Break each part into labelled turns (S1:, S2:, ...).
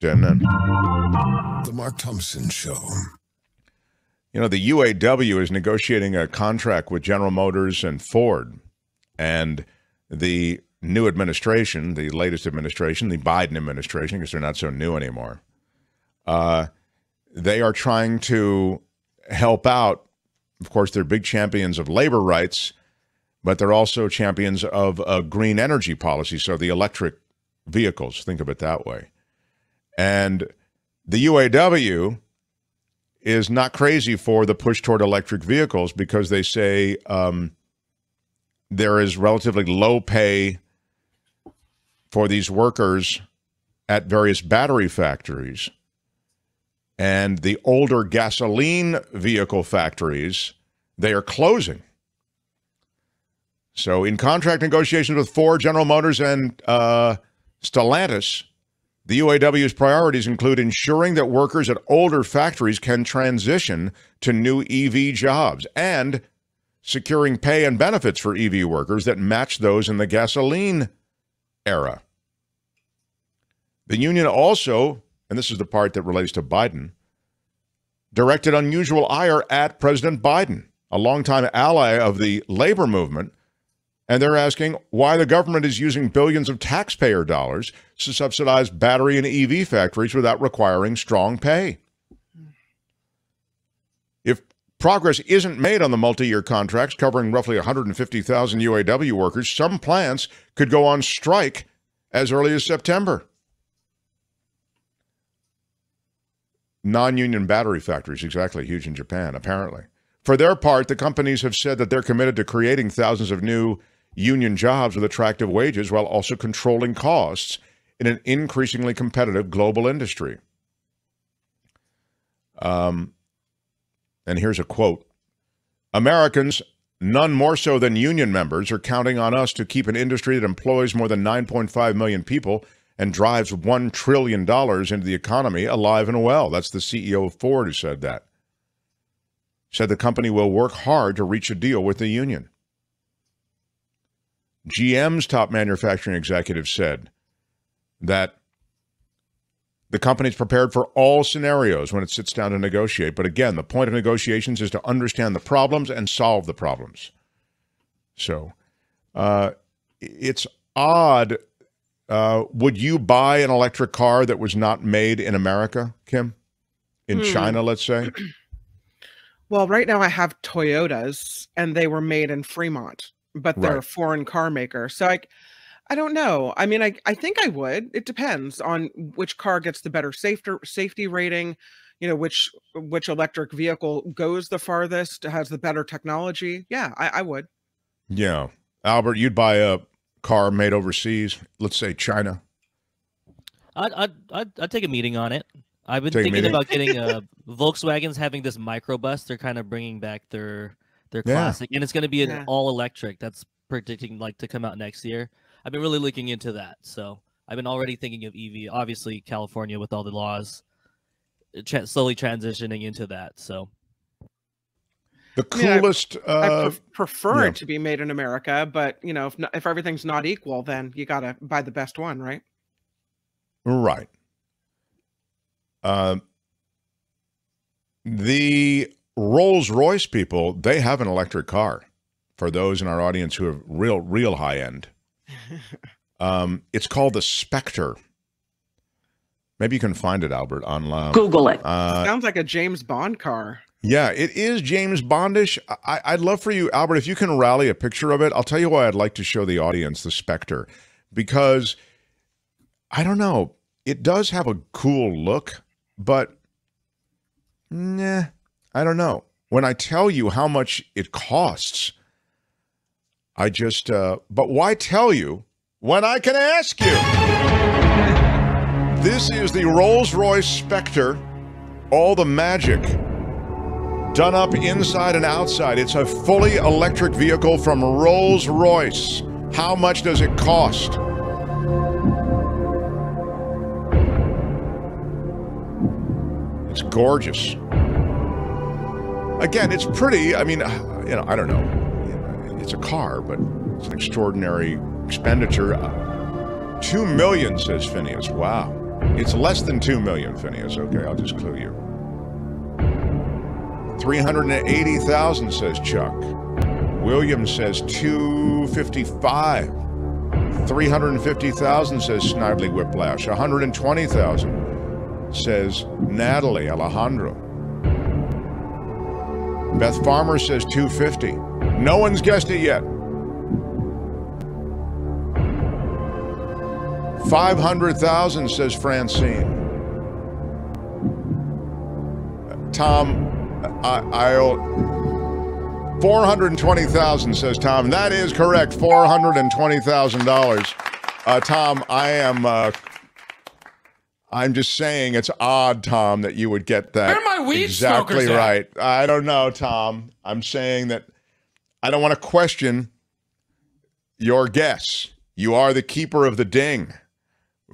S1: And
S2: The Mark Thompson Show.
S1: you know, the UAW is negotiating a contract with General Motors and Ford, and the new administration, the latest administration, the Biden administration, because they're not so new anymore, they are trying to help out. Of course, they're big champions of labor rights, but they're also champions of a green energy policy, so the electric vehicles, think of it that way. And the UAW is not crazy for the push toward electric vehicles because they say there is relatively low pay for these workers at various battery factories. And the older gasoline vehicle factories, they are closing. So in contract negotiations with Ford, General Motors, and Stellantis, the UAW's priorities include ensuring that workers at older factories can transition to new EV jobs and securing pay and benefits for EV workers that match those in the gasoline era. The union also, and this is the part that relates to Biden, directed unusual ire at President Biden, a longtime ally of the labor movement, and they're asking why the government is using billions of taxpayer dollars to subsidize battery and EV factories without requiring strong pay. If progress isn't made on the multi-year contracts covering roughly 150,000 UAW workers, some plants could go on strike as early as September. Non-union battery factories, exactly, huge in Japan, apparently. For their part, the companies have said that they're committed to creating thousands of new union jobs with attractive wages while also controlling costs in an increasingly competitive global industry. And here's a quote. Americans, none more so than union members, are counting on us to keep an industry that employs more than 9.5 million people and drives $1 trillion into the economy alive and well. That's the CEO of Ford who said that. Said the company will work hard to reach a deal with the union. GM's top manufacturing executive said that the company's prepared for all scenarios when it sits down to negotiate. But again, the point of negotiations is to understand the problems and solve the problems. So it's odd. Would you buy an electric car that was not made in America, Kim? In China, let's say?
S3: Well, right now I have Toyotas, and they were made in Fremont, but they're a foreign car maker. So I don't know. I mean, I think I would. It depends on which car gets the better safety rating, you know, which electric vehicle goes the farthest, has the better technology. Yeah, I would.
S1: Yeah. Albert, you'd buy a car made overseas, let's say China.
S4: I'd take a meeting on it. I've been thinking about getting Volkswagen's having this microbus. They're kind of bringing back their classic, and it's going to be an all electric. That's predicting like to come out next year. I've been really looking into that, so I've been already thinking of EV. Obviously, California with all the laws, slowly transitioning into that. So
S1: the coolest.
S3: I prefer it to be made in America, but you know, if everything's not equal, then you got to buy the best one, right?
S1: Right. The Rolls Royce people, they have an electric car. For those in our audience who have real high end, it's called the Spectre. Maybe you can find it, Albert, online.
S5: Google it.
S3: Sounds like a James Bond car.
S1: Yeah, it is James Bondish. I'd love for you, Albert, if you can rally a picture of it. I'll tell you why I'd like to show the audience the Spectre, because I don't know, it does have a cool look, but nah, I don't know. When I tell you how much it costs, I just, but why tell you when I can ask you? This is the Rolls Royce Spectre, all the magic done up inside and outside. It's a fully electric vehicle from Rolls Royce. How much does it cost? It's gorgeous. Again, it's pretty. I mean, you know, I don't know. It's a car, but it's an extraordinary expenditure. $2 million, says Phineas. Wow. It's less than 2 million, Phineas. Okay, I'll just clue you. 380,000, says Chuck. William says 255. 350,000, says Snidely Whiplash. 120,000, says Natalie Alejandro. Beth Farmer says 250. No one's guessed it yet. 500,000, says Francine. Tom, I'll 420,000, says Tom. That is correct. $420,000. Tom, I'm just saying it's odd, Tom, that you would get that.
S5: Where are my weed
S1: exactly
S5: smokers
S1: right. I don't know, Tom. I'm saying that I don't want to question your guess. You are the keeper of the ding.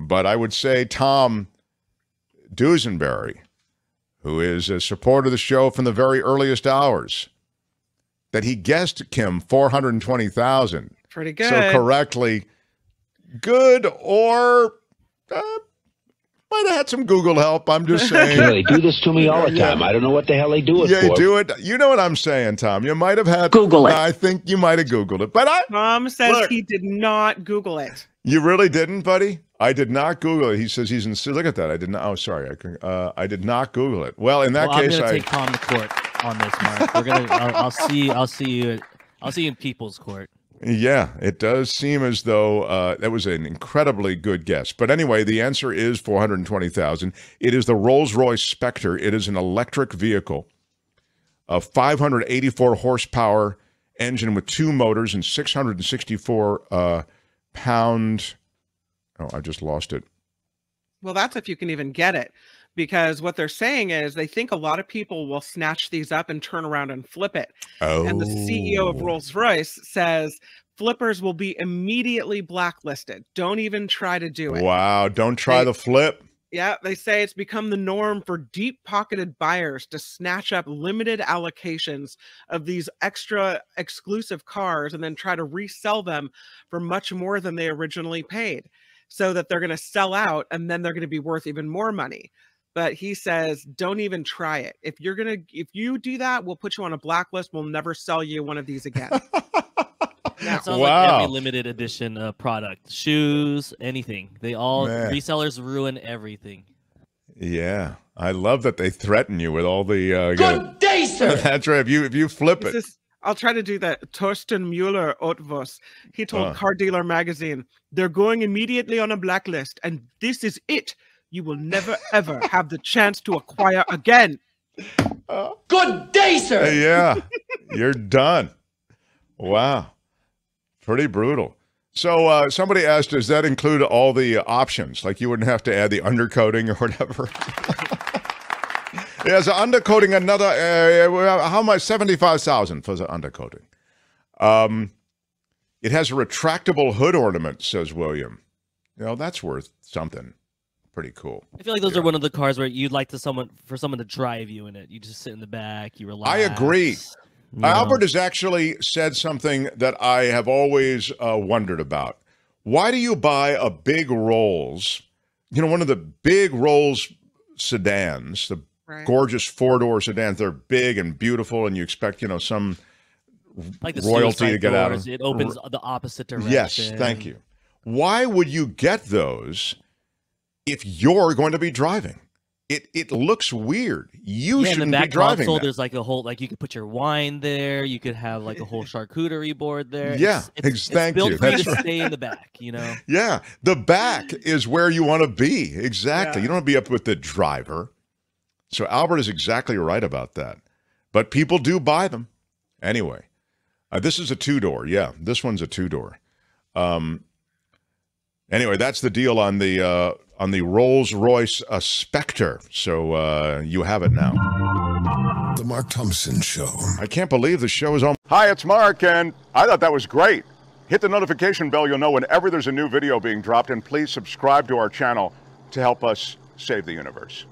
S1: But I would say Tom Dusenberry, who is a supporter of the show from the very earliest hours, that he guessed, Kim, 420,000.
S3: Pretty good.
S1: So correctly. Good, or might have had some Google help. I'm just saying.
S6: They do this to me all the time. I don't know what the hell they do it for.
S1: Yeah, you do it. You know what I'm saying, Tom. You might have had
S7: Google it.
S1: I think you might have Googled it. But
S3: Tom says he did not Google it.
S1: You really didn't, buddy? I did not Google it. He says he's in. Look at that. I did not. Oh, sorry. I did not Google it. Well, in that case,
S4: I'm gonna take Tom to court on this, Mark. We're gonna. I'll see you in people's court.
S1: Yeah, it does seem as though that was an incredibly good guess. But anyway, the answer is 420,000. It is the Rolls Royce Spectre. It is an electric vehicle, a 584 horsepower engine with 2 motors and 664 pound. Oh, I just lost it.
S3: Well, that's if you can even get it, because what they're saying is they think a lot of people will snatch these up and turn around and flip it.
S1: Oh.
S3: And the CEO of Rolls-Royce says flippers will be immediately blacklisted. Don't even try to do it.
S1: Wow, don't try the flip.
S3: Yeah, they say it's become the norm for deep-pocketed buyers to snatch up limited allocations of these extra exclusive cars and then try to resell them for much more than they originally paid, so that they're going to sell out and then they're going to be worth even more money. But he says, don't even try it. If you do that, we'll put you on a blacklist. We'll never sell you one of these again.
S4: That sounds like every limited edition product. Shoes, anything. They all, resellers ruin everything.
S1: Yeah. I love that they threaten you with all the...
S5: Good day, sir!
S1: That's right. If you flip it.
S3: I'll try to do that. Torsten Mueller Otvos, he told Car Dealer Magazine, they're going immediately on a blacklist, and this is it. You will never, ever have the chance to acquire again.
S5: Good day, sir!
S1: Yeah, you're done. Wow. Pretty brutal. So somebody asked, does that include all the options? Like you wouldn't have to add the undercoating or whatever? Yeah, so undercoating another, how much? 75,000 for the undercoating. It has a retractable hood ornament, says William. You know, that's worth something. Pretty cool.
S4: I feel like those are one of the cars where you'd like for someone to drive you in it. You just sit in the back, you relax.
S1: I agree. Albert has actually said something that I have always wondered about. Why do you buy a big Rolls, one of the big Rolls sedans, the gorgeous 4-door sedans? They're big and beautiful, and you expect, some
S4: like the
S1: royalty to get out of.
S4: It opens the opposite direction.
S1: Yes, thank you. Why would you get those if you're going to be driving? It looks weird. You shouldn't be driving that.
S4: There's like a whole, you could put your wine there. You could have like a whole charcuterie board there.
S1: Yeah,
S4: it's
S1: thank
S4: built
S1: you.
S4: for you to stay in the back,
S1: Yeah, the back is where you want to be. Exactly. Yeah. You don't want to be up with the driver. So Albert is exactly right about that. But people do buy them. Anyway, this is a 2-door. Yeah, this one's a 2-door. Anyway, that's the deal on the Rolls Royce Spectre. So you have it now.
S2: The Mark Thompson Show.
S1: I can't believe the show is on. Hi, it's Mark, and I thought that was great. Hit the notification bell. You'll know whenever there's a new video being dropped, and please subscribe to our channel to help us save the universe.